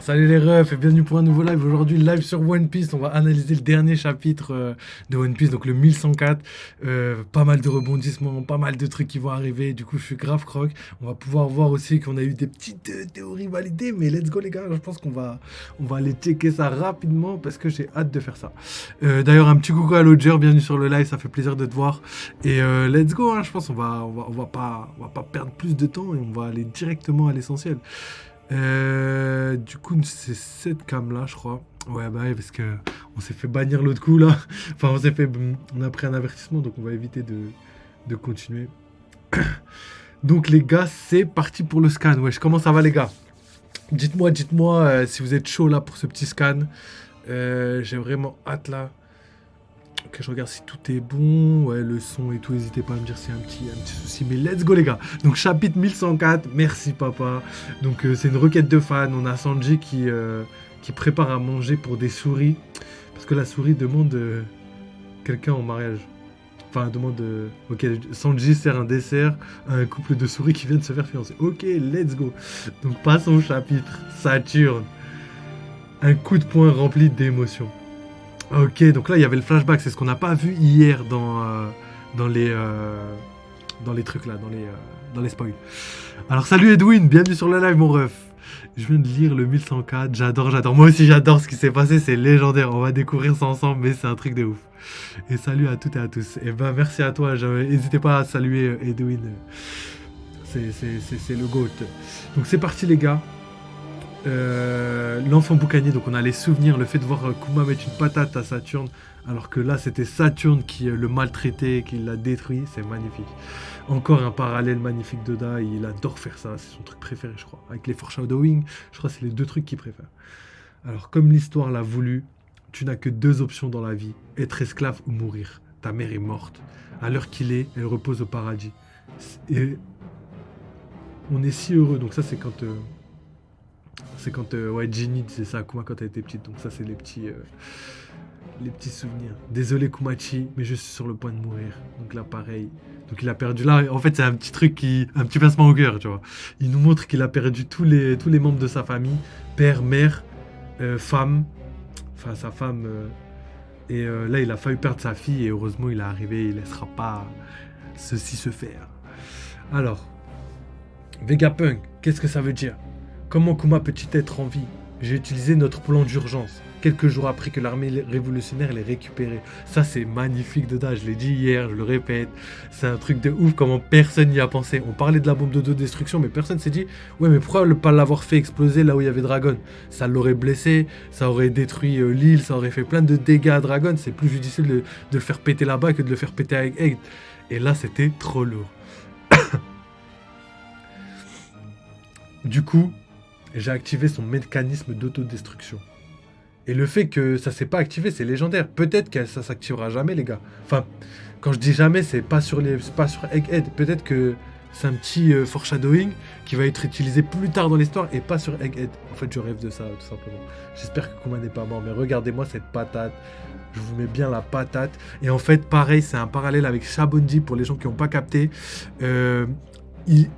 Salut les refs et bienvenue pour un nouveau live. Aujourd'hui, live sur One Piece. On va analyser le dernier chapitre de One Piece, donc le 1104. Pas mal de rebondissements, pas mal de trucs qui vont arriver. Du coup, je suis grave croque. On va pouvoir voir aussi qu'on a eu des petites théories validées. Mais let's go les gars, je pense qu'on va aller checker ça rapidement parce que j'ai hâte de faire ça. D'ailleurs, un petit coucou à Lodger, bienvenue sur le live, ça fait plaisir de te voir. Et let's go, hein, je pense on va pas perdre plus de temps et on va aller directement à l'essentiel. Du coup, c'est cette cam là, je crois. Ouais, bah ouais, parce que on s'est fait bannir l'autre coup là. Enfin, on a pris un avertissement, donc on va éviter de continuer. Donc les gars, c'est parti pour le scan. Wesh, comment ça va les gars? Dites-moi si vous êtes chaud là pour ce petit scan. J'ai vraiment hâte là. Ok, je regarde si tout est bon. Ouais, le son et tout, n'hésitez pas à me dire s'il y a un petit souci. Mais let's go les gars. Donc chapitre 1104, merci papa. Donc c'est une requête de fan. On a Sanji qui prépare à manger pour des souris. Parce que la souris demande quelqu'un en mariage. Enfin, demande... ok, Sanji sert un dessert à un couple de souris qui viennent se faire fiancer. Ok, let's go. Donc passons au chapitre. Saturne. Un coup de poing rempli d'émotions. Ok, donc là il y avait le flashback, c'est ce qu'on n'a pas vu hier dans les trucs là, dans les spoils. Alors salut Edwin, bienvenue sur le live mon ref. Je viens de lire le 1104, j'adore. Moi aussi j'adore ce qui s'est passé, c'est légendaire. On va découvrir ça ensemble, mais c'est un truc de ouf. Et salut à toutes et à tous. Et ben merci à toi, n'hésitez pas à saluer Edwin. C'est le GOAT. Donc c'est parti les gars. L'enfant boucanier, donc on a les souvenirs, le fait de voir Kuma mettre une patate à Saturne, alors que là c'était Saturne qui le maltraitait, qui l'a détruit, c'est magnifique. Encore un parallèle magnifique d'Oda, il adore faire ça, c'est son truc préféré je crois. Avec les foreshadowing, je crois que c'est les deux trucs qu'il préfère. Alors comme l'histoire l'a voulu, tu n'as que deux options dans la vie, être esclave ou mourir. Ta mère est morte. À l'heure qu'il est, elle repose au paradis. Et on est si heureux, donc ça c'est quand... ouais, Ginny disait ça à Kuma quand elle était petite. Donc ça, c'est les petits souvenirs. Désolé Kumachi, mais je suis sur le point de mourir. Donc là, pareil. Donc il a perdu là. En fait, c'est un petit truc un petit pincement au cœur, tu vois. Il nous montre qu'il a perdu tous les membres de sa famille, père, mère, femme, enfin sa femme. Et là, il a failli perdre sa fille et heureusement, il est arrivé. Il laissera pas ceci se faire. Alors, Vegapunk, qu'est-ce que ça veut dire? Comment Kuma peut-il être en vie? J'ai utilisé notre plan d'urgence, quelques jours après que l'armée révolutionnaire l'ait récupéré. Ça, c'est magnifique dedans, je l'ai dit hier, je le répète. C'est un truc de ouf, comment personne n'y a pensé. On parlait de la bombe d'autodestruction, mais personne s'est dit, ouais, mais pourquoi ne pas l'avoir fait exploser là où il y avait Dragon? Ça l'aurait blessé, ça aurait détruit l'île, ça aurait fait plein de dégâts à Dragon. C'est plus judicieux de le faire péter là-bas que de le faire péter avec Egg. Et là, c'était trop lourd. Du coup, j'ai activé son mécanisme d'autodestruction. Et le fait que ça s'est pas activé, c'est légendaire. Peut-être que ça s'activera jamais, les gars. Enfin, quand je dis jamais, c'est pas sur Egghead. Peut-être que c'est un petit foreshadowing qui va être utilisé plus tard dans l'histoire et pas sur Egghead. En fait, je rêve de ça, tout simplement. J'espère que Kuma n'est pas mort, mais regardez-moi cette patate. Je vous mets bien la patate. Et en fait, pareil, c'est un parallèle avec Shabondi pour les gens qui n'ont pas capté.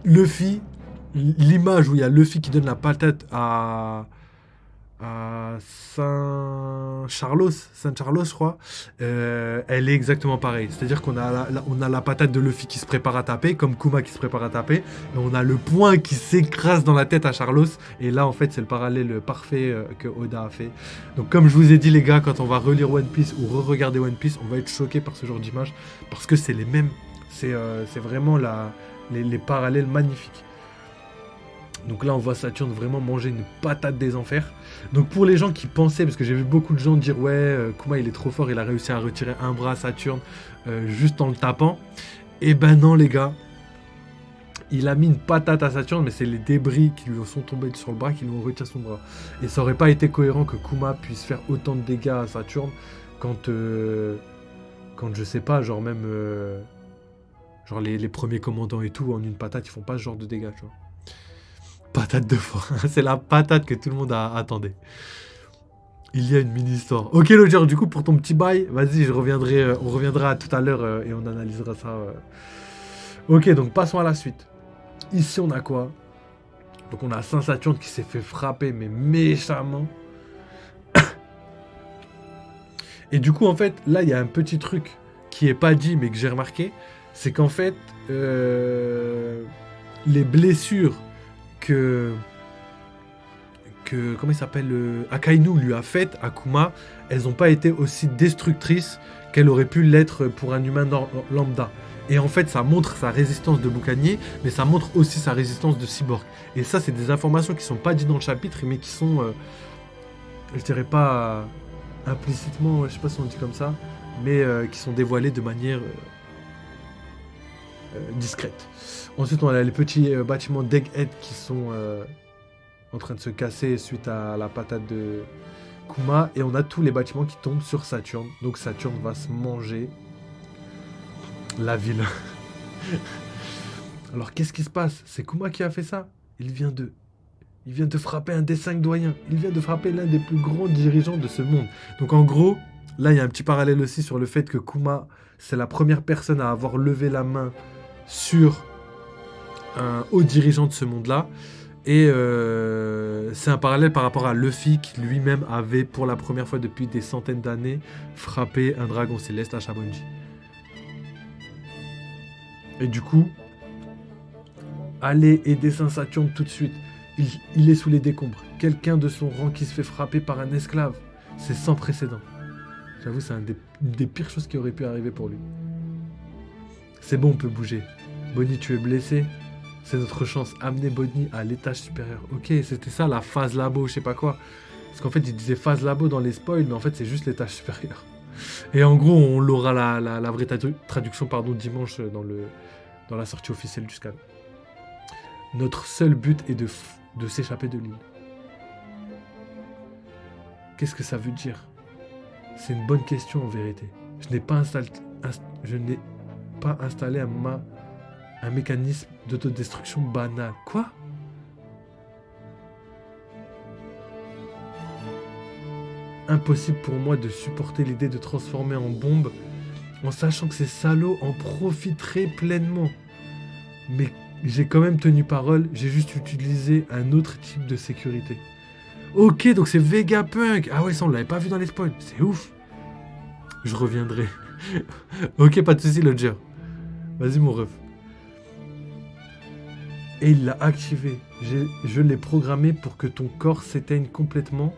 Luffy, l'image où il y a Luffy qui donne la patate à Saint-Charlos, je crois, elle est exactement pareille. C'est-à-dire qu'on a on a la patate de Luffy qui se prépare à taper, comme Kuma qui se prépare à taper, et on a le poing qui s'écrase dans la tête à Charlos, et là en fait c'est le parallèle parfait que Oda a fait. Donc comme je vous ai dit les gars, quand on va relire One Piece ou re-regarder One Piece, on va être choqué par ce genre d'image, parce que c'est les mêmes. C'est vraiment les parallèles magnifiques. Donc là, on voit Saturne vraiment manger une patate des enfers. Donc pour les gens qui pensaient, parce que j'ai vu beaucoup de gens dire ouais, Kuma il est trop fort, il a réussi à retirer un bras à Saturne juste en le tapant. Eh ben non les gars, il a mis une patate à Saturne, mais c'est les débris qui lui sont tombés sur le bras qui lui ont retiré son bras. Et ça aurait pas été cohérent que Kuma puisse faire autant de dégâts à Saturne quand je sais pas, genre même genre les premiers commandants et tout, en une patate, ils font pas ce genre de dégâts, tu vois. Patate de foin. C'est la patate que tout le monde attendait. Il y a une mini-histoire. Ok, Lodger, du coup, pour ton petit bail, vas-y, on reviendra tout à l'heure et on analysera ça. Ok, donc passons à la suite. Ici, on a quoi? Donc on a Saint-Saturne qui s'est fait frapper, mais méchamment. Et du coup, en fait, là, il y a un petit truc qui est pas dit, mais que j'ai remarqué. C'est qu'en fait, les blessures que comment il s'appelle, Akainu lui a faites à Kuma, elles n'ont pas été aussi destructrices qu'elles auraient pu l'être pour un humain lambda. Et en fait, ça montre sa résistance de boucanier, mais ça montre aussi sa résistance de cyborg. Et ça, c'est des informations qui sont pas dites dans le chapitre, mais qui sont, je dirais pas implicitement, je sais pas si on dit comme ça, mais qui sont dévoilées de manière discrète. Ensuite, on a les petits bâtiments d'Egghead qui sont en train de se casser suite à la patate de Kuma, et on a tous les bâtiments qui tombent sur Saturne. Donc Saturne va se manger la ville. Alors qu'est-ce qui se passe? C'est Kuma qui a fait ça. Il vient de frapper un des 5 doyens. Il vient de frapper l'un des plus grands dirigeants de ce monde. Donc en gros, là il y a un petit parallèle aussi sur le fait que Kuma, c'est la première personne à avoir levé la main sur un haut dirigeant de ce monde-là. Et c'est un parallèle par rapport à Luffy qui lui-même avait pour la première fois depuis des centaines d'années frappé un dragon céleste à Shabanji. Et du coup, allez aider Saint-Saturne tout de suite. Il est sous les décombres. Quelqu'un de son rang qui se fait frapper par un esclave. C'est sans précédent. J'avoue, c'est une des pires choses qui aurait pu arriver pour lui. C'est bon, on peut bouger. Bonnie, tu es blessé. C'est notre chance. Amener Bonnie à l'étage supérieur. Ok, c'était ça la phase labo, je sais pas quoi. Parce qu'en fait, il disait phase labo dans les spoils, mais en fait, c'est juste l'étage supérieur. Et en gros, on l'aura la vraie traduction dimanche dans la sortie officielle du scan. Notre seul but est de s'échapper de l'île. Qu'est-ce que ça veut dire? C'est une bonne question en vérité. Je n'ai pas installé un mécanisme d'autodestruction banal. Quoi? Impossible pour moi de supporter l'idée de transformer en bombe en sachant que ces salauds en profiteraient pleinement. Mais j'ai quand même tenu parole, j'ai juste utilisé un autre type de sécurité. Ok, donc c'est Vegapunk. Ah ouais, ça on l'avait pas vu dans les spoils. C'est ouf. Je reviendrai. Ok, pas de soucis, Lodger. Vas-y mon ref. Et il l'a activé. Je l'ai programmé pour que ton corps s'éteigne complètement.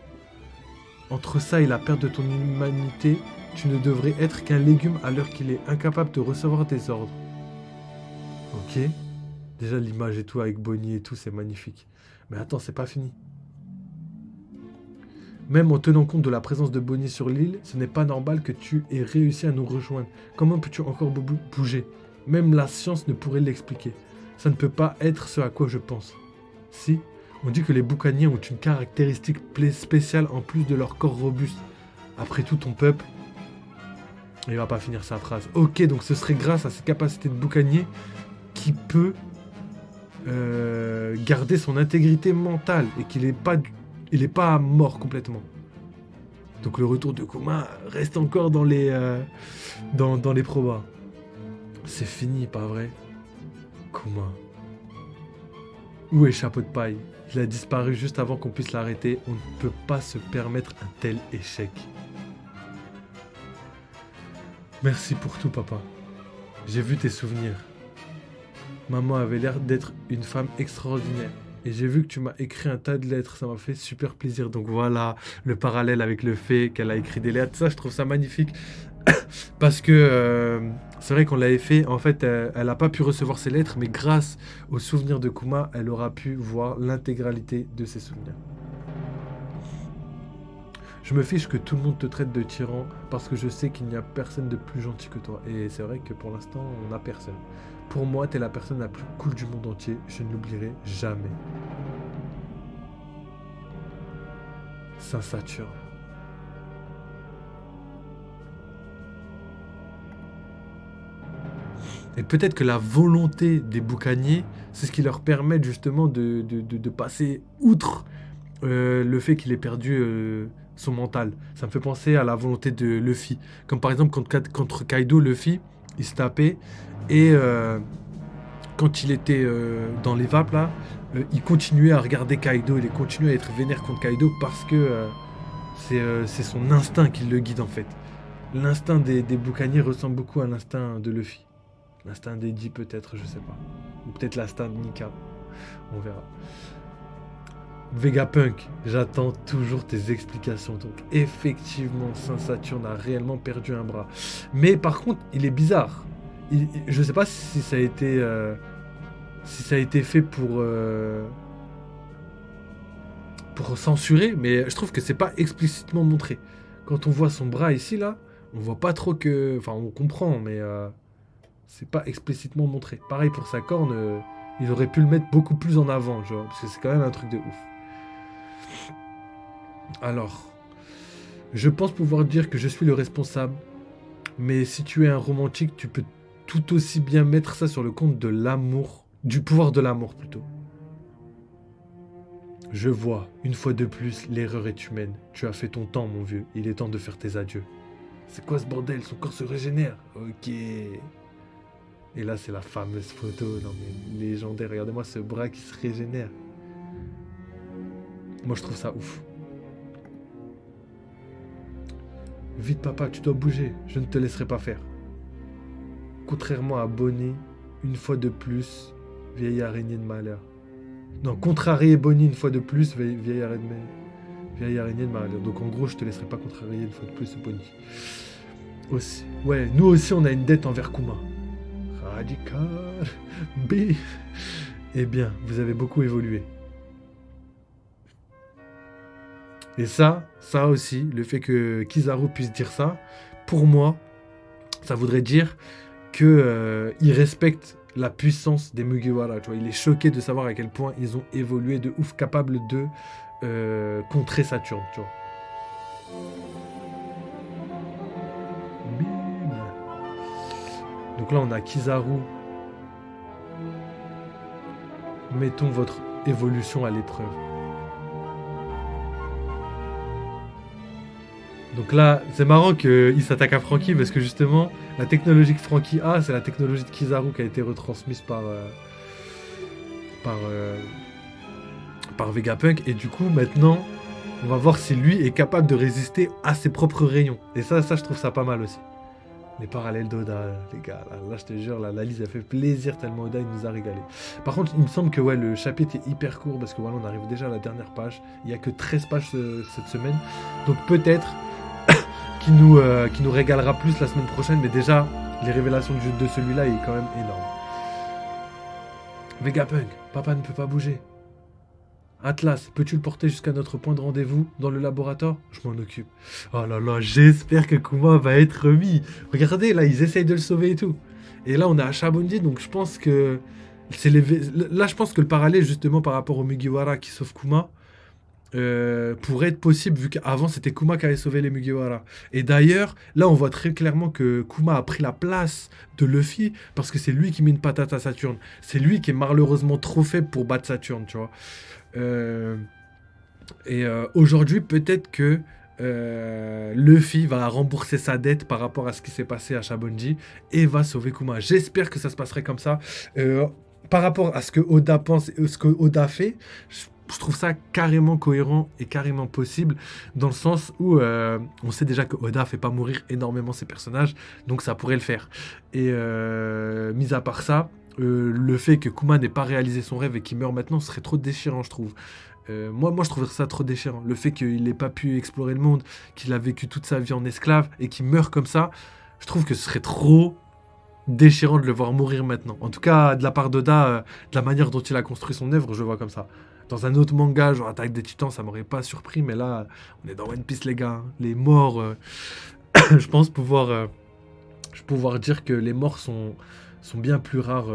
Entre ça et la perte de ton humanité, tu ne devrais être qu'un légume à l'heure qu'il est incapable de recevoir des ordres. Ok. Déjà l'image et tout avec Bonnie et tout, c'est magnifique. Mais attends, c'est pas fini. Même en tenant compte de la présence de Bonnie sur l'île, ce n'est pas normal que tu aies réussi à nous rejoindre. Comment peux-tu encore bouger? Même la science ne pourrait l'expliquer. Ça ne peut pas être ce à quoi je pense. Si, on dit que les boucaniers ont une caractéristique spéciale en plus de leur corps robuste. Après tout, ton peuple... Il va pas finir sa phrase. Ok, donc ce serait grâce à ses capacités de boucanier qu'il peut garder son intégrité mentale et qu'il est pas mort complètement. Donc le retour de Kuma reste encore dans les probas. C'est fini, pas vrai? Kuma. Où est Chapeau de Paille? Il a disparu juste avant qu'on puisse l'arrêter. On ne peut pas se permettre un tel échec. Merci pour tout, papa. J'ai vu tes souvenirs. Maman avait l'air d'être une femme extraordinaire. Et j'ai vu que tu m'as écrit un tas de lettres. Ça m'a fait super plaisir. Donc voilà, le parallèle avec le fait qu'elle a écrit des lettres. Ça, je trouve ça magnifique. Parce que c'est vrai qu'on l'avait fait. En fait, elle n'a pas pu recevoir ses lettres. Mais grâce aux souvenirs de Kuma, elle aura pu voir l'intégralité de ses souvenirs. Je me fiche que tout le monde te traite de tyran parce que je sais qu'il n'y a personne de plus gentil que toi. Et c'est vrai que pour l'instant, on n'a personne. Pour moi, t'es la personne la plus cool du monde entier. Je ne l'oublierai jamais. Saint-Saturne. Et peut-être que la volonté des boucaniers, c'est ce qui leur permet justement de passer outre le fait qu'il ait perdu son mental. Ça me fait penser à la volonté de Luffy. Comme par exemple contre Kaido, Luffy, il se tapait et quand il était dans les vapes là, il continuait à regarder Kaido, il continuait à être vénère contre Kaido parce que c'est son instinct qui le guide en fait. L'instinct des boucaniers ressemble beaucoup à l'instinct de Luffy. L'instinct d'Eddie peut-être, je sais pas. Ou peut-être l'instinct de Nika. On verra. Vegapunk, j'attends toujours tes explications. Donc effectivement, Saint Saturne a réellement perdu un bras. Mais par contre, il est bizarre. Je sais pas si ça a été fait pour censurer, mais je trouve que c'est pas explicitement montré. Quand on voit son bras ici là, on voit pas trop que, enfin on comprend, mais c'est pas explicitement montré. Pareil pour sa corne, ils auraient pu le mettre beaucoup plus en avant, tu vois, parce que c'est quand même un truc de ouf. Alors, je pense pouvoir dire que je suis le responsable, mais si tu es un romantique, tu peux tout aussi bien mettre ça sur le compte de l'amour, du pouvoir de l'amour plutôt. Je vois, une fois de plus, l'erreur est humaine. Tu as fait ton temps, mon vieux. Il est temps de faire tes adieux. C'est quoi ce bordel? Son corps se régénère. Ok. Et là, c'est la fameuse photo. Non mais, légendaire. Regardez-moi ce bras qui se régénère. Moi, je trouve ça ouf. Vite, papa, tu dois bouger. Je ne te laisserai pas faire. Contrairement à Bonnie, une fois de plus, vieille araignée de malheur. Non, contrarier Bonnie une fois de plus, vieille araignée de malheur. Donc en gros, je te laisserai pas contrarier une fois de plus Bonnie. Aussi. Ouais, nous aussi, on a une dette envers Kuma. Radical. B. Eh bien, vous avez beaucoup évolué. Et ça aussi, le fait que Kizaru puisse dire ça, pour moi, ça voudrait dire que il respecte la puissance des Mugiwara, tu vois. Il est choqué de savoir à quel point ils ont évolué de ouf, capables de contrer Saturne, tu vois. Bim. Donc là, on a Kizaru. Mettons votre évolution à l'épreuve. Donc là, c'est marrant qu'il s'attaque à Franky parce que justement, la technologie que Franky a, c'est la technologie de Kizaru qui a été retransmise par Vegapunk. Et du coup, maintenant, on va voir si lui est capable de résister à ses propres rayons. Et ça je trouve ça pas mal aussi. Les parallèles d'Oda, les gars, là je te jure, la liste a fait plaisir tellement Oda il nous a régalé. Par contre, il me semble que ouais, le chapitre est hyper court parce que voilà, on arrive déjà à la dernière page. Il n'y a que 13 pages cette semaine. Donc peut-être qui nous régalera plus la semaine prochaine, mais déjà, les révélations de celui-là est quand même énorme. Vegapunk, papa ne peut pas bouger. Atlas, peux-tu le porter jusqu'à notre point de rendez-vous dans le laboratoire? Je m'en occupe. Oh là là, j'espère que Kuma va être remis. Regardez, là, ils essayent de le sauver et tout. Et là, on est à Shabondi, donc je pense que... Là, je pense que le parallèle, justement, par rapport au Mugiwara qui sauve Kuma, pourrait être possible vu qu'avant c'était Kuma qui avait sauvé les Mugiwara. Et d'ailleurs, là on voit très clairement que Kuma a pris la place de Luffy parce que c'est lui qui met une patate à Saturne. C'est lui qui est malheureusement trop faible pour battre Saturne, tu vois. Aujourd'hui, peut-être que Luffy va rembourser sa dette par rapport à ce qui s'est passé à Shabondi et va sauver Kuma. J'espère que ça se passerait comme ça. Par rapport à ce que Oda pense et ce que Oda fait, je trouve ça carrément cohérent et carrément possible dans le sens où on sait déjà que Oda fait pas mourir énormément ses personnages, donc ça pourrait le faire. Et mis à part ça, le fait que Kuma n'ait pas réalisé son rêve et qu'il meurt maintenant serait trop déchirant, je trouve. Moi, je trouverais ça trop déchirant. Le fait qu'il n'ait pas pu explorer le monde, qu'il a vécu toute sa vie en esclave et qu'il meurt comme ça, je trouve que ce serait trop déchirant de le voir mourir maintenant. En tout cas, de la part d'Oda, de la manière dont il a construit son œuvre, je le vois comme ça. Dans un autre manga, genre Attaque des Titans, ça m'aurait pas surpris, mais là, on est dans One Piece, les gars. Les morts, je pense pouvoir dire que les morts sont bien plus rares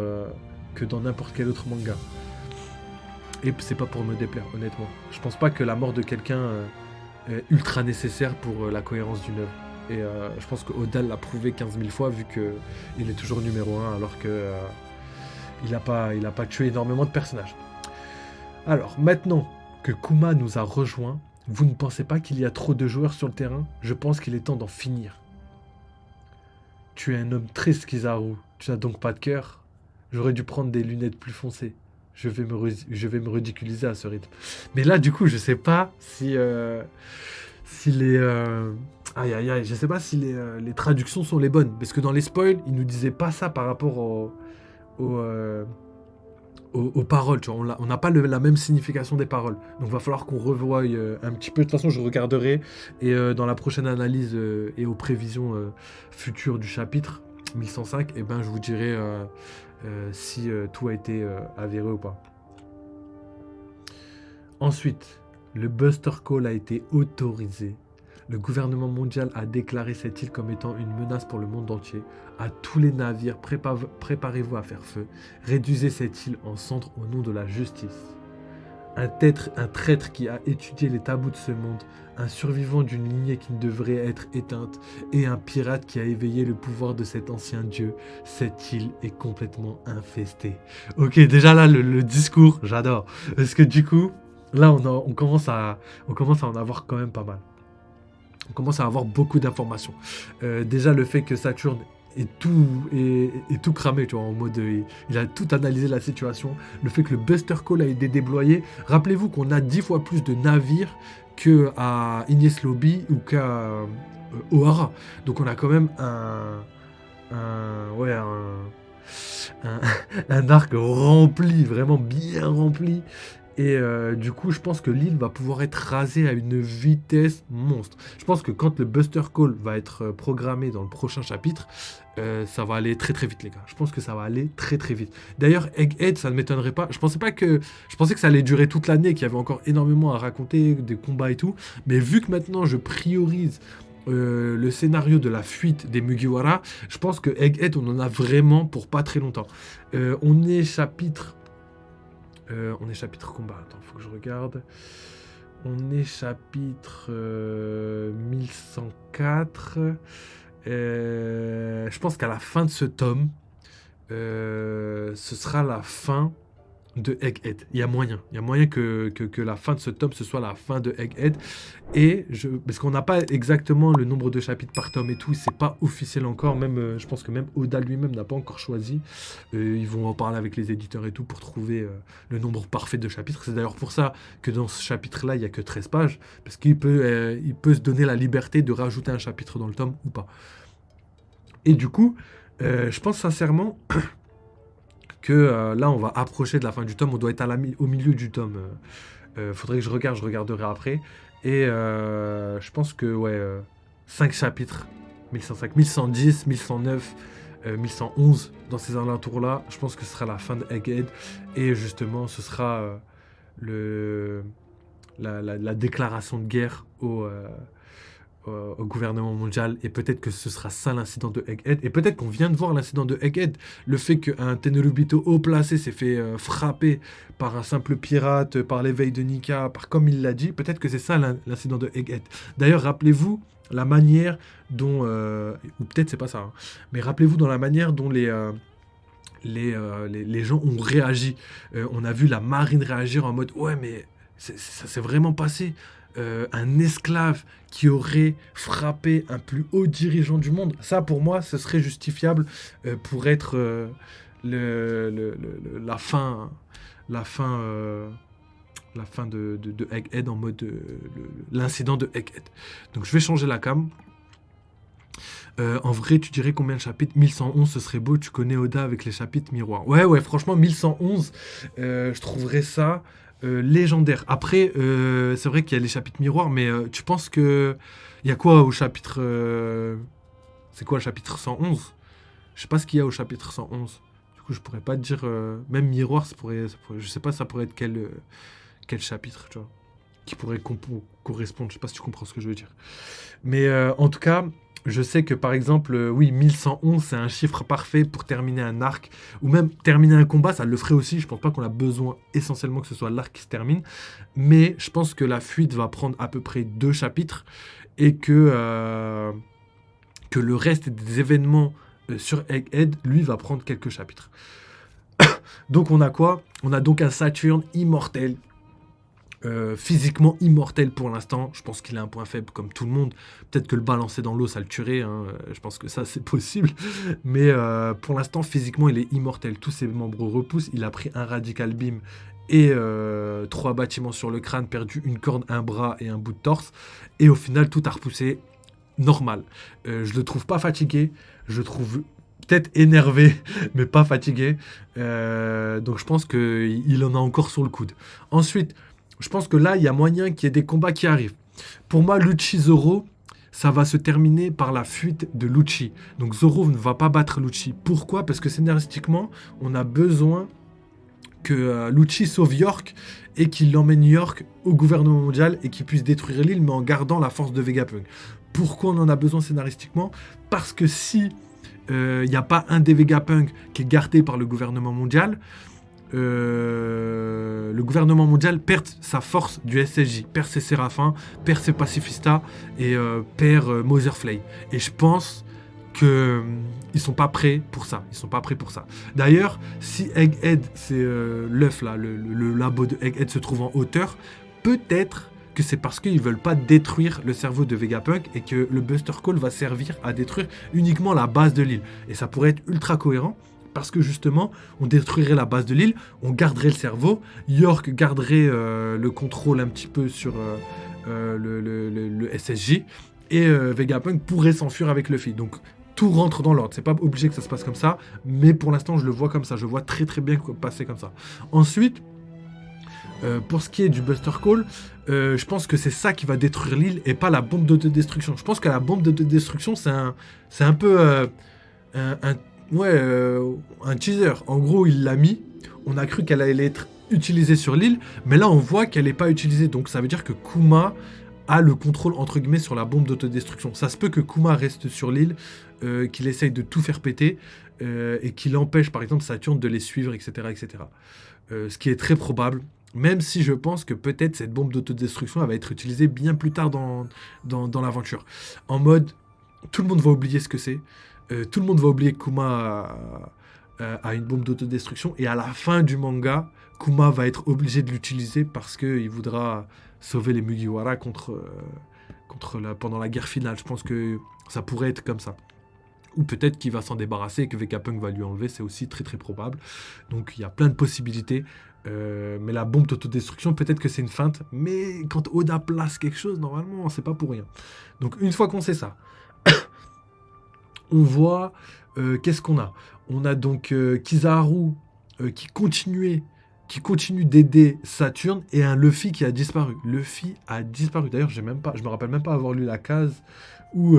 que dans n'importe quel autre manga. Et c'est pas pour me déplaire, honnêtement. Je pense pas que la mort de quelqu'un est ultra nécessaire pour la cohérence d'une œuvre. Et je pense que Oda l'a prouvé 15 000 fois, vu qu'il est toujours numéro 1, alors que il a pas tué énormément de personnages. Alors, maintenant que Kuma nous a rejoints, vous ne pensez pas qu'il y a trop de joueurs sur le terrain? Je pense qu'il est temps d'en finir. Tu es un homme triste, Kizaru. Tu n'as donc pas de cœur? J'aurais dû prendre des lunettes plus foncées. Je vais me ridiculiser à ce rythme. Mais là, du coup, je sais pas si les... Aïe, aïe, aïe, je sais pas si les traductions sont les bonnes. Parce que dans les spoils, ils nous disaient pas ça par rapport au, euh, aux paroles. Tu vois. On n'a pas la même signification des paroles. Donc, il va falloir qu'on revoie un petit peu. De toute façon, je regarderai. Et dans la prochaine analyse et aux prévisions futures du chapitre 1105, eh ben, je vous dirai si tout a été avéré ou pas. Ensuite, le Buster Call a été autorisé. Le gouvernement mondial a déclaré cette île comme étant une menace pour le monde entier. À tous les navires, préparez-vous à faire feu. Réduisez cette île en cendres au nom de la justice. Un traître qui a étudié les tabous de ce monde, un survivant d'une lignée qui ne devrait être éteinte, et un pirate qui a éveillé le pouvoir de cet ancien dieu. Cette île est complètement infestée. Ok, déjà là, le discours, j'adore. Parce que du coup, là, on commence à en avoir quand même pas mal. On commence à avoir beaucoup d'informations. Déjà, le fait que Saturne est tout cramé, tu vois, en mode il a tout analysé la situation. Le fait que le Buster Call a été débloyé. Rappelez-vous qu'on a 10 fois plus de navires qu'à Ines Lobby ou qu'à O'Hara. Donc on a quand même un, un arc rempli, vraiment bien rempli. Et du coup, je pense que l'île va pouvoir être rasée à une vitesse monstre. Je pense que quand le Buster Call va être programmé dans le prochain chapitre, ça va aller très très vite, les gars. Je pense que ça va aller très très vite. D'ailleurs, Egghead, ça ne m'étonnerait pas. Je pensais que ça allait durer toute l'année, qu'il y avait encore énormément à raconter, des combats et tout. Mais vu que maintenant je priorise le scénario de la fuite des Mugiwara, je pense que Egghead, on en a vraiment pour pas très longtemps. On est chapitre combat. Attends, faut que je regarde. On est chapitre 1104. Je pense qu'à la fin de ce tome, ce sera la fin de Egghead. Il y a moyen que la fin de ce tome, ce soit la fin de Egghead. Parce qu'on n'a pas exactement le nombre de chapitres par tome et tout, c'est pas officiel encore. Même, je pense que même Oda lui-même n'a pas encore choisi. Ils vont en parler avec les éditeurs et tout pour trouver le nombre parfait de chapitres. C'est d'ailleurs pour ça que dans ce chapitre-là, il n'y a que 13 pages. Parce qu'il peut se donner la liberté de rajouter un chapitre dans le tome ou pas. Et du coup, je pense sincèrement que là, on va approcher de la fin du tome. On doit être au milieu du tome. Faudrait que je regarderai après. Et je pense que, 5 chapitres, 1105, 1110, 1109, 1111, dans ces alentours-là, je pense que ce sera la fin de Egghead. Et justement, ce sera la déclaration de guerre au gouvernement mondial, et peut-être que ce sera ça l'incident de Egghead, et peut-être qu'on vient de voir l'incident de Egghead, le fait qu'un Tenryubito haut placé s'est fait frapper par un simple pirate, par l'éveil de Nika, comme il l'a dit, peut-être que c'est ça l'incident de Egghead. D'ailleurs, rappelez-vous la manière dont, ou peut-être c'est pas ça, hein, mais rappelez-vous dans la manière dont les gens ont réagi. On a vu la marine réagir en mode, ouais, mais ça s'est vraiment passé. Un esclave qui aurait frappé un plus haut dirigeant du monde, ça pour moi ce serait justifiable pour être la fin de Egghead, en mode l'incident de Egghead. Donc je vais changer la cam. En vrai, tu dirais combien de chapitres? 1111, ce serait beau. Tu connais Oda avec les chapitres miroirs. Ouais, franchement, 1111, je trouverais ça légendaire. Après, c'est vrai qu'il y a les chapitres miroirs, mais tu penses que... Il y a quoi au chapitre... C'est quoi le chapitre 111? Je sais pas ce qu'il y a au chapitre 111. Du coup, je pourrais pas te dire... Même miroir, ça pourrait... Je sais pas, ça pourrait être quel chapitre, tu vois, qui pourrait correspondre. Je sais pas si tu comprends ce que je veux dire. Mais en tout cas... Je sais que par exemple, 1111, c'est un chiffre parfait pour terminer un arc, ou même terminer un combat, ça le ferait aussi. Je pense pas qu'on a besoin essentiellement que ce soit l'arc qui se termine, mais je pense que la fuite va prendre à peu près 2 chapitres, et que le reste des événements sur Egghead, lui, va prendre quelques chapitres. Donc on a quoi? On a donc un Saturne immortel. Physiquement immortel pour l'instant. Je pense qu'il a un point faible comme tout le monde. Peut-être que le balancer dans l'eau, ça le tuerait. Hein. Je pense que ça, c'est possible. Mais pour l'instant, physiquement, il est immortel. Tous ses membres repoussent. Il a pris un radical beam et 3 bâtiments sur le crâne, perdu une corne, un bras et un bout de torse. Et au final, tout a repoussé normal. Je le trouve pas fatigué. Je le trouve peut-être énervé, mais pas fatigué. Donc je pense qu'il en a encore sur le coude. Ensuite, je pense que là, il y a moyen qu'il y ait des combats qui arrivent. Pour moi, Lucci Zoro, ça va se terminer par la fuite de Lucci. Donc Zoro ne va pas battre Lucci. Pourquoi? Parce que scénaristiquement, on a besoin que Lucci sauve York et qu'il emmène York au gouvernement mondial et qu'il puisse détruire l'île, mais en gardant la force de Vegapunk. Pourquoi on en a besoin scénaristiquement? Parce que si il n'y a pas un des Vegapunk qui est gardé par le gouvernement mondial, le gouvernement mondial perd sa force du SSJ, perd ses Séraphins, perd ses Pacifistas et perd Motherflay. Et je pense que ils sont pas prêts pour ça. Ils sont pas prêts pour ça. D'ailleurs, si Egghead, c'est l'œuf là, le labo de Egghead se trouve en hauteur, peut-être que c'est parce qu'ils veulent pas détruire le cerveau de Vegapunk et que le Buster Call va servir à détruire uniquement la base de l'île. Et ça pourrait être ultra cohérent. Parce que justement, on détruirait la base de l'île, on garderait le cerveau, York garderait le contrôle un petit peu sur le SSJ, et Vegapunk pourrait s'enfuir avec Luffy. Donc tout rentre dans l'ordre. C'est pas obligé que ça se passe comme ça, mais pour l'instant, je le vois comme ça. Je vois très très bien passer comme ça. Ensuite, pour ce qui est du Buster Call, je pense que c'est ça qui va détruire l'île et pas la bombe d'autodestruction. Je pense que la bombe d'autodestruction, c'est un peu un teaser. En gros, il l'a mis. On a cru qu'elle allait être utilisée sur l'île, mais là, on voit qu'elle n'est pas utilisée. Donc, ça veut dire que Kuma a le contrôle, entre guillemets, sur la bombe d'autodestruction. Ça se peut que Kuma reste sur l'île, qu'il essaye de tout faire péter, et qu'il empêche, par exemple, Saturne de les suivre, etc. etc. Ce qui est très probable. Même si je pense que peut-être cette bombe d'autodestruction elle va être utilisée bien plus tard dans l'aventure. En mode, tout le monde va oublier ce que c'est. Tout le monde va oublier que Kuma a une bombe d'autodestruction. Et à la fin du manga, Kuma va être obligé de l'utiliser parce qu'il voudra sauver les Mugiwara pendant la guerre finale. Je pense que ça pourrait être comme ça. Ou peut-être qu'il va s'en débarrasser et que Vegapunk va lui enlever. C'est aussi très très probable. Donc il y a plein de possibilités. Mais la bombe d'autodestruction, peut-être que c'est une feinte. Mais quand Oda place quelque chose, normalement, c'est pas pour rien. Donc une fois qu'on sait ça... On voit, qu'est-ce qu'on a? On a donc Kizaru qui continue d'aider Saturne et un Luffy qui a disparu. Luffy a disparu. D'ailleurs, je me rappelle même pas avoir lu la case où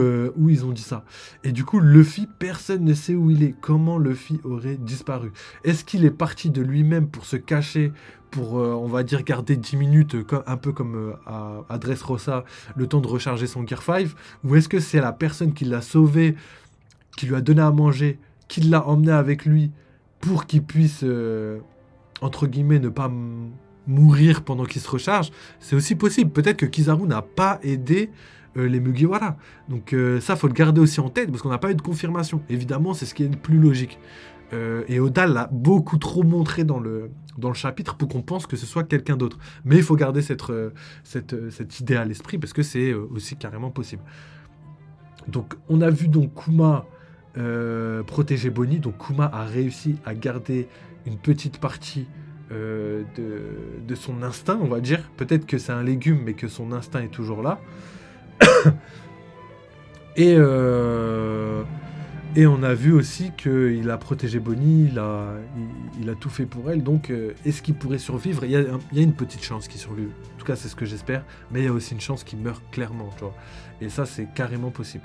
ils ont dit ça. Et du coup, Luffy, personne ne sait où il est. Comment Luffy aurait disparu? Est-ce qu'il est parti de lui-même pour se cacher, pour, on va dire, garder 10 minutes, un peu comme à Dressrosa, le temps de recharger son Gear 5? Ou est-ce que c'est la personne qui l'a sauvé, qui lui a donné à manger, qui l'a emmené avec lui pour qu'il puisse, entre guillemets, ne pas mourir pendant qu'il se recharge? C'est aussi possible. Peut-être que Kizaru n'a pas aidé les Mugiwara. Donc ça, faut le garder aussi en tête, parce qu'on n'a pas eu de confirmation. Évidemment, c'est ce qui est le plus logique. Et Oda l'a beaucoup trop montré dans le chapitre pour qu'on pense que ce soit quelqu'un d'autre. Mais il faut garder cette idée à l'esprit, parce que c'est aussi carrément possible. Donc on a vu donc Kuma protéger Bonnie. Donc Kuma a réussi à garder une petite partie de son instinct, on va dire. Peut-être que c'est un légume, mais que son instinct est toujours là. Et on a vu aussi qu'il a protégé Bonnie, il a tout fait pour elle. Donc est-ce qu'il pourrait survivre? Il y a une petite chance qu'il survive. En tout cas, c'est ce que j'espère. Mais il y a aussi une chance qu'il meure clairement, tu vois. Et ça, c'est carrément possible.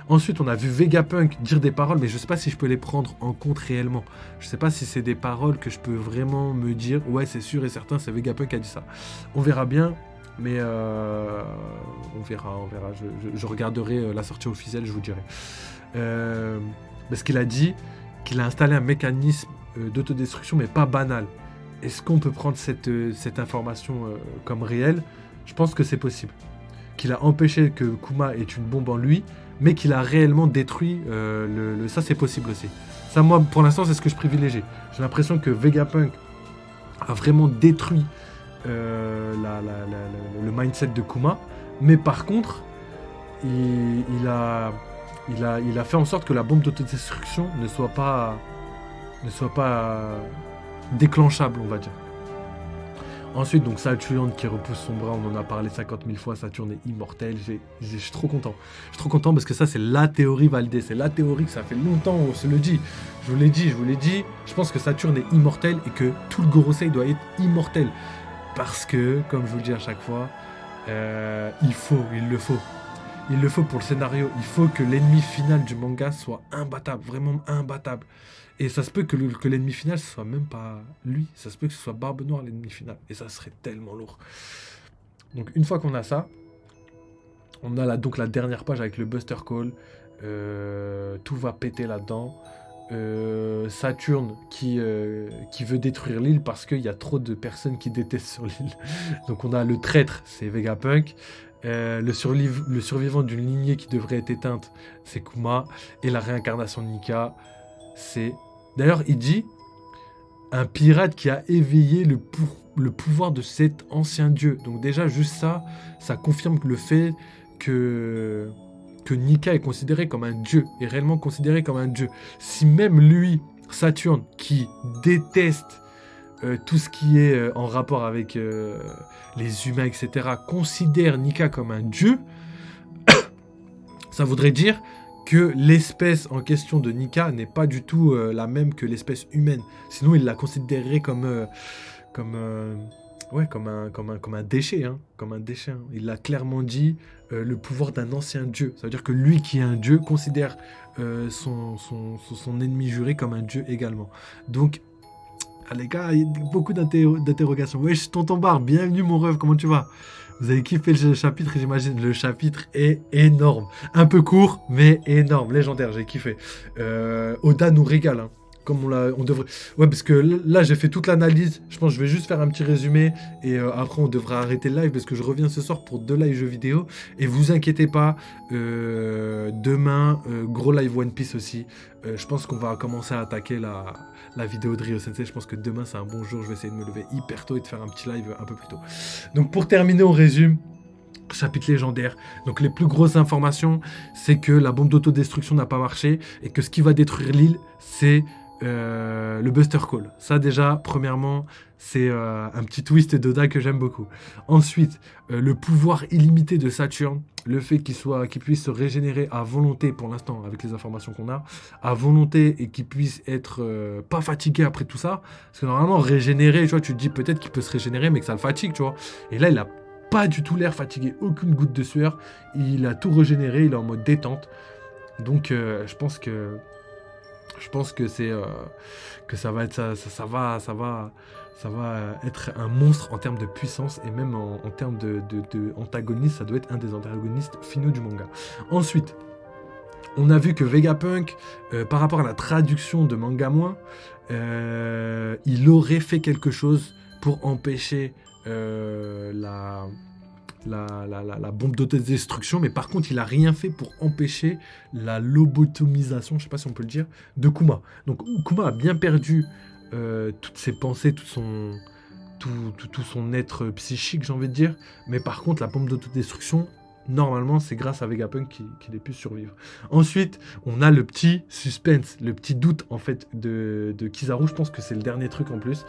Ensuite, on a vu Vegapunk dire des paroles, mais je sais pas si je peux les prendre en compte réellement. Je sais pas si c'est des paroles que je peux vraiment me dire, ouais, c'est sûr et certain, c'est Vegapunk qui a dit ça. On verra bien, mais on verra. Je regarderai la sortie officielle, je vous dirai. Parce qu'il a dit qu'il a installé un mécanisme d'autodestruction, mais pas banal. Est-ce qu'on peut prendre cette information comme réelle? Je pense que c'est possible. Qu'il a empêché que Kuma ait une bombe en lui, mais qu'il a réellement détruit ça, c'est possible aussi. Ça, moi, pour l'instant, c'est ce que je privilégie. J'ai l'impression que Vegapunk a vraiment détruit le mindset de Kuma, mais par contre, il a fait en sorte que la bombe d'autodestruction ne soit pas déclenchable, on va dire. Ensuite, donc Saturne qui repousse son bras, on en a parlé 50 000 fois, Saturne est immortel, je suis trop content. Je suis trop content parce que ça, c'est la théorie validée, c'est la théorie que ça fait longtemps, on se le dit. Je vous l'ai dit, je pense que Saturne est immortel et que tout le Gorosei doit être immortel. Parce que, comme je vous le dis à chaque fois, il le faut. Il le faut pour le scénario, il faut que l'ennemi final du manga soit imbattable, vraiment imbattable. Et ça se peut que l'ennemi final, ce soit même pas lui. Ça se peut que ce soit Barbe Noire, l'ennemi final. Et ça serait tellement lourd. Donc, une fois qu'on a ça, on a donc la dernière page avec le Buster Call. Tout va péter là-dedans. Saturne qui veut détruire l'île parce qu'il y a trop de personnes qui détestent sur l'île. Donc, on a le traître, c'est Vegapunk. Le survivant d'une lignée qui devrait être éteinte, c'est Kuma. Et la réincarnation de Nika, c'est... D'ailleurs, il dit un pirate qui a éveillé le pouvoir de cet ancien dieu. Donc déjà, juste ça, ça confirme le fait que Nika est considéré comme un dieu, est réellement considéré comme un dieu. Si même lui, Saturne, qui déteste tout ce qui est en rapport avec les humains, etc., considère Nika comme un dieu, ça voudrait dire que l'espèce en question de Nika n'est pas du tout la même que l'espèce humaine. Sinon, il la considérerait comme un déchet. Hein, comme un déchet. Hein. Il l'a clairement dit, le pouvoir d'un ancien dieu. Ça veut dire que lui qui est un dieu considère son ennemi juré comme un dieu également. Donc, les gars, il y a beaucoup d'interrogations. Wesh, tonton Bar, bienvenue mon rêve, comment tu vas? Vous avez kiffé le chapitre, j'imagine. Le chapitre est énorme. Un peu court, mais énorme. Légendaire, j'ai kiffé. Oda nous régale, hein. Comme on devrait... Ouais, parce que là, j'ai fait toute l'analyse. Je pense que je vais juste faire un petit résumé. Et après, on devra arrêter le live parce que je reviens ce soir pour 2 lives jeux vidéo. Et vous inquiétez pas, demain, gros live One Piece aussi. Je pense qu'on va commencer à attaquer la vidéo de Rio Sensei. Je pense que demain, c'est un bon jour. Je vais essayer de me lever hyper tôt et de faire un petit live un peu plus tôt. Donc, pour terminer, on résume. Chapitre légendaire. Donc les plus grosses informations, c'est que la bombe d'autodestruction n'a pas marché et que ce qui va détruire l'île, c'est le Buster Call. Ça déjà, premièrement, c'est un petit twist d'Oda que j'aime beaucoup. Ensuite, le pouvoir illimité de Saturne, le fait qu'il puisse se régénérer à volonté, pour l'instant, avec les informations qu'on a, à volonté et qu'il puisse être pas fatigué après tout ça. Parce que normalement, régénérer, tu vois, tu te dis peut-être qu'il peut se régénérer, mais que ça le fatigue, tu vois. Et là, il a pas du tout l'air fatigué, aucune goutte de sueur. Il a tout régénéré, il est en mode détente. Donc, je pense que c'est que ça va être ça va être un monstre en termes de puissance et même en termes de antagoniste, ça doit être un des antagonistes finaux du manga. Ensuite, on a vu que Vegapunk, par rapport à la traduction de Manga Moins, il aurait fait quelque chose pour empêcher la bombe d'autodestruction, mais par contre, il a rien fait pour empêcher la lobotomisation, je sais pas si on peut le dire, de Kuma. Donc, Kuma a bien perdu toutes ses pensées, tout son être psychique, j'ai envie de dire, mais par contre, la bombe d'autodestruction, normalement, c'est grâce à Vegapunk qu'il ait pu survivre. Ensuite, on a le petit suspense, le petit doute, en fait, de Kizaru. Je pense que c'est le dernier truc en plus.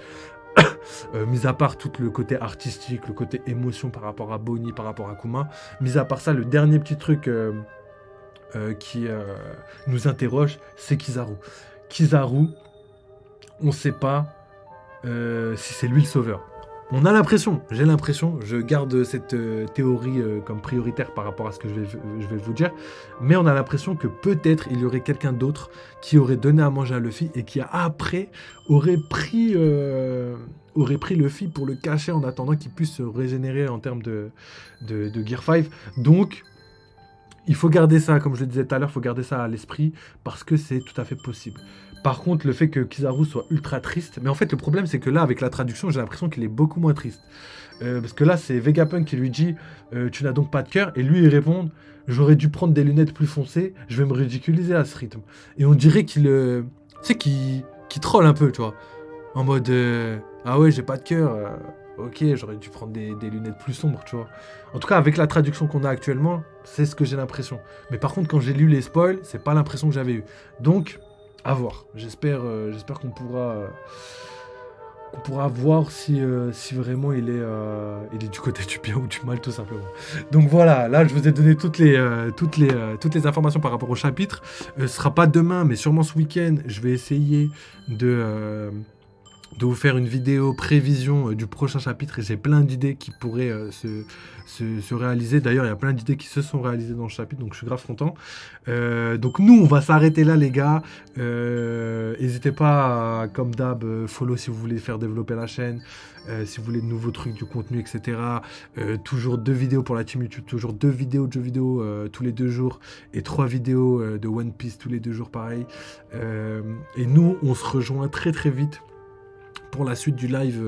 Mis à part tout le côté artistique, le côté émotion par rapport à Bonnie, par rapport à Kuma, mis à part ça, le dernier petit truc qui nous interroge, c'est Kizaru. Kizaru, on ne sait pas si c'est lui le sauveur. On a l'impression, j'ai l'impression, je garde cette théorie comme prioritaire par rapport à ce que je vais vous dire, mais on a l'impression que peut-être il y aurait quelqu'un d'autre qui aurait donné à manger à Luffy et qui après aurait pris Luffy pour le cacher en attendant qu'il puisse se régénérer en termes de Gear 5. Donc, il faut garder ça, comme je le disais tout à l'heure, il faut garder ça à l'esprit parce que c'est tout à fait possible. Par contre, le fait que Kizaru soit ultra triste... Mais en fait, le problème, c'est que là, avec la traduction, j'ai l'impression qu'il est beaucoup moins triste. Parce que là, c'est Vegapunk qui lui dit « Tu n'as donc pas de cœur ?» Et lui, il répond « J'aurais dû prendre des lunettes plus foncées, je vais me ridiculiser à ce rythme. » Et on dirait qu'il... tu sais, qu'il troll un peu, tu vois. En mode « Ah ouais, j'ai pas de cœur. ok, j'aurais dû prendre des lunettes plus sombres, tu vois. En tout cas, avec la traduction qu'on a actuellement, c'est ce que j'ai l'impression. Mais par contre, quand j'ai lu les spoils, c'est pas l'impression que j'avais eue. Donc, à voir. J'espère qu'on pourra voir si vraiment il est du côté du bien ou du mal, tout simplement. Donc voilà, là je vous ai donné toutes les informations par rapport au chapitre. Ce sera pas demain, mais sûrement ce week-end, je vais essayer de vous faire une vidéo prévision du prochain chapitre, et j'ai plein d'idées qui pourraient se réaliser. D'ailleurs, il y a plein d'idées qui se sont réalisées dans le chapitre, donc je suis grave content. Donc nous, on va s'arrêter là, les gars. N'hésitez pas, comme d'hab, follow si vous voulez faire développer la chaîne, si vous voulez de nouveaux trucs, du contenu, etc. Toujours 2 vidéos pour la team YouTube, toujours 2 vidéos de jeux vidéo tous les 2 jours, et 3 vidéos de One Piece tous les 2 jours, pareil. Et nous, on se rejoint très très vite pour la suite du live,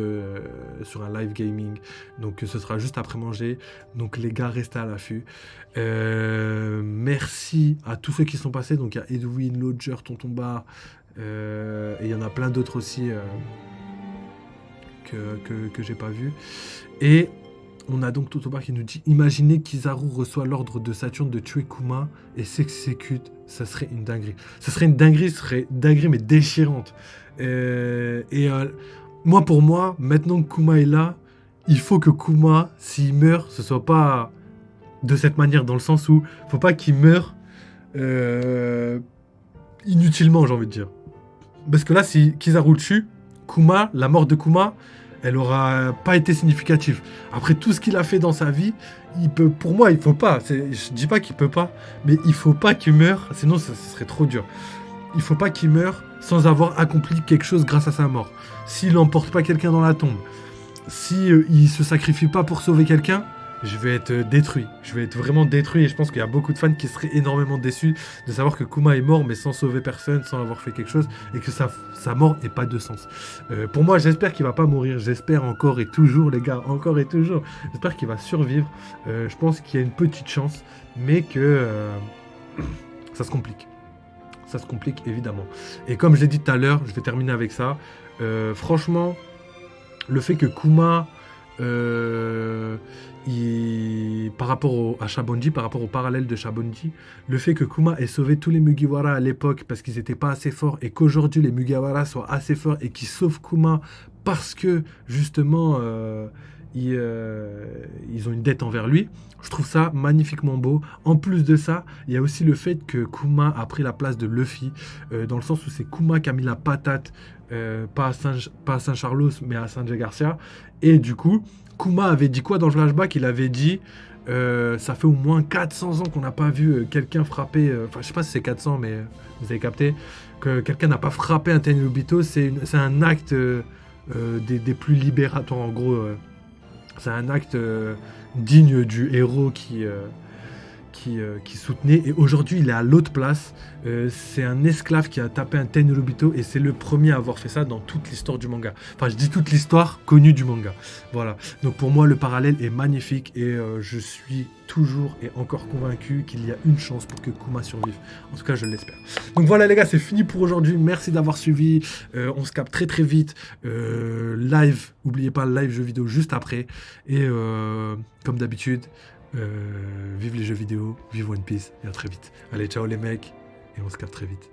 sur un live gaming. Donc ce sera juste après manger. Donc les gars, restez à l'affût. Merci à tous ceux qui sont passés. Donc il y a Edwin, Lodger, Tonton Bar, et il y en a plein d'autres aussi que j'ai pas vu. Et on a donc Tonton Bar qui nous dit: imaginez qu'Izaru reçoit l'ordre de Saturne de tuer Kuma et s'exécute. Ça serait une dinguerie. Ça serait une dinguerie, mais déchirante. Moi, pour moi, maintenant que Kuma est là, il faut que Kuma, s'il meurt, ce soit pas de cette manière, dans le sens où faut pas qu'il meure inutilement, j'ai envie de dire. Parce que là, si Kizaru le tue, Kuma, la mort de Kuma, elle aura pas été significative. Après tout ce qu'il a fait dans sa vie, pour moi, il faut pas. Je dis pas qu'il peut pas, mais il faut pas qu'il meure, sinon ça serait trop dur. Il faut pas qu'il meure sans avoir accompli quelque chose grâce à sa mort. S'il n'emporte pas quelqu'un dans la tombe, si il se sacrifie pas pour sauver quelqu'un, je vais être détruit. Je vais être vraiment détruit, et je pense qu'il y a beaucoup de fans qui seraient énormément déçus de savoir que Kuma est mort, mais sans sauver personne, sans avoir fait quelque chose, et que sa mort n'ait pas de sens. Pour moi, j'espère qu'il va pas mourir. J'espère encore et toujours, les gars, encore et toujours. J'espère qu'il va survivre. Je pense qu'il y a une petite chance, mais que ça se complique. Ça se complique, évidemment. Et comme je l'ai dit tout à l'heure, je vais terminer avec ça. Franchement, le fait que Kuma, par rapport à Shabondi, par rapport au parallèle de Shabondi, le fait que Kuma ait sauvé tous les Mugiwara à l'époque parce qu'ils n'étaient pas assez forts, et qu'aujourd'hui les Mugiwara soient assez forts et qu'ils sauvent Kuma parce que justement ils ont une dette envers lui, je trouve ça magnifiquement beau. En plus de ça, il y a aussi le fait que Kuma a pris la place de Luffy, dans le sens où c'est Kuma qui a mis la patate, pas à Saint-Charlos, mais à Sanjay Garcia. Et du coup, Kuma avait dit quoi dans le flashback? Il avait dit ça fait au moins 400 ans qu'on n'a pas vu quelqu'un frapper, enfin je sais pas si c'est 400, mais vous avez capté, que quelqu'un n'a pas frappé un Tenryubito. C'est un acte des plus libérateurs, en gros. C'est un acte digne du héros qui soutenait. Et aujourd'hui, il est à l'autre place. C'est un esclave qui a tapé un Tenryubito, et c'est le premier à avoir fait ça dans toute l'histoire du manga. Enfin, je dis toute l'histoire connue du manga. Voilà. Donc pour moi, le parallèle est magnifique, et je suis toujours et encore convaincu qu'il y a une chance pour que Kuma survive. En tout cas, je l'espère. Donc voilà, les gars, c'est fini pour aujourd'hui. Merci d'avoir suivi. On se capte très très vite. Live, n'oubliez pas le live jeu vidéo juste après. Et comme d'habitude, vive les jeux vidéo, vive One Piece, et à très vite. Allez, ciao les mecs, et on se capte très vite.